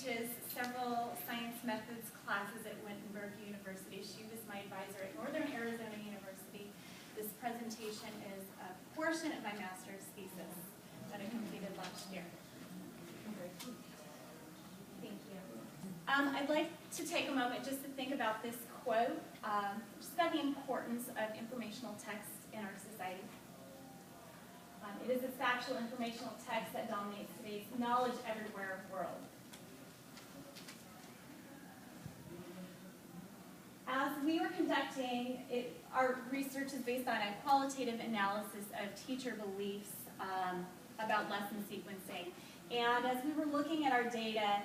teaches several science methods classes at Wittenberg University. She was my advisor at Northern Arizona University. This presentation is a portion of my master's thesis that I completed last year. Thank you. I'd like to take a moment just to think about this quote, just about the importance of informational text in our society. It is this factual informational text that dominates today's knowledge everywhere world. As we were conducting it, our research is based on a qualitative analysis of teacher beliefs about lesson sequencing. And as we were looking at our data,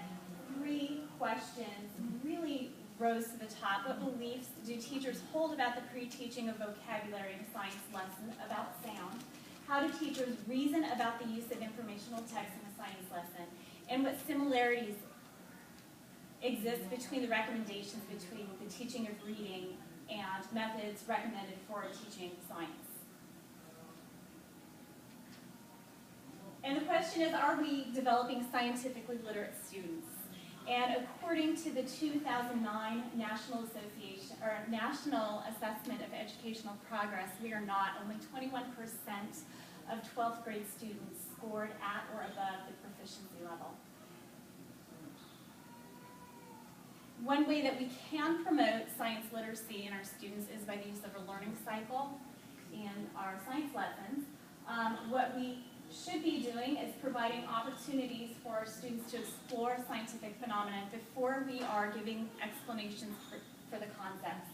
3 questions really rose to the top. What beliefs do teachers hold about the pre-teaching of vocabulary in a science lesson about sound? How do teachers reason about the use of informational text in a science lesson? And what similarities exist between the recommendations between the teaching of reading and methods recommended for teaching science? And the question is, are we developing scientifically literate students? And according to the 2009 National Assessment of Educational Progress, we are not. Only 21% of 12th grade students scored at or above the proficiency level. One way that we can promote science literacy in our students is by the use of a learning cycle in our science lessons. What we should be doing is providing opportunities for our students to explore scientific phenomena before we are giving explanations for the concepts.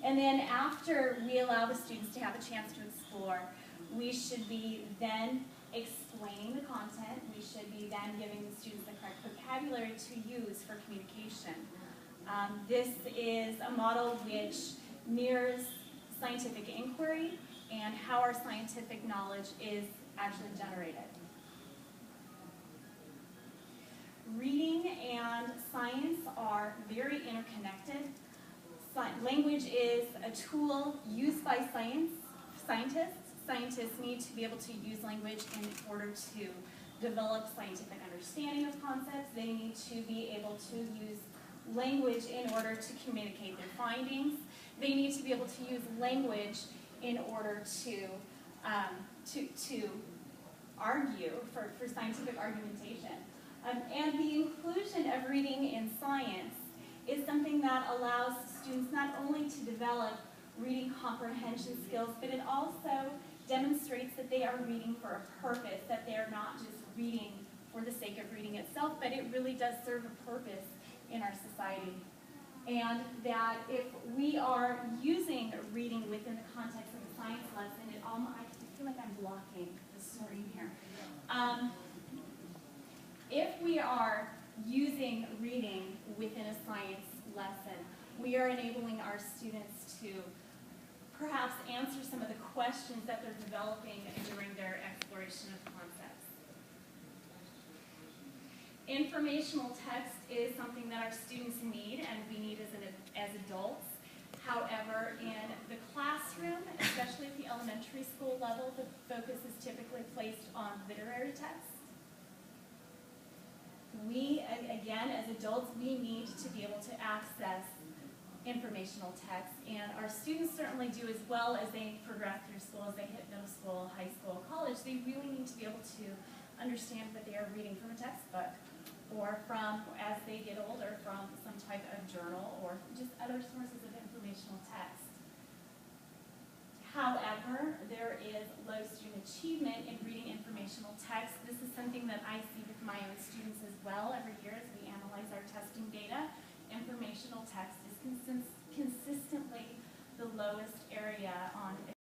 And then after we allow the students to have a chance to explore, we should be then explaining the content. We should be then giving the students the correct vocabulary to use for communication. This is a model which mirrors scientific inquiry and how our scientific knowledge is actually generated. Reading and science are very interconnected. Language is a tool used by scientists. Scientists need to be able to use language in order to develop scientific understanding of concepts. They need to be able to use language in order to communicate their findings. They need to be able to use language in order to argue for scientific argumentation. And the inclusion of reading in science is something that allows students not only to develop reading comprehension skills, but it also demonstrates that they are reading for a purpose, that they are not just reading for the sake of reading itself, but it really does serve a purpose in our society. And that if we are using reading within the context of a science lesson, I feel like I'm blocking the screen here. If we are using reading within a science lesson, we are enabling our students to perhaps answer some of the questions that they're developing during their exploration of concepts. Informational text is something that our students need and we need as adults. However, in the classroom, especially at the elementary school level, the focus is typically placed on literary text. We, again, as adults, we need to be able to access informational text, and our students certainly do as well as they progress through school, as they hit middle school, high school, college. They really need to be able to understand that they are reading from a textbook, or from, as they get older, from some type of journal or just other sources of informational text. However, there is low student achievement in reading informational text. This is something that I see with my own students as well every year as we analyze our testing data. Informational text is consistently the lowest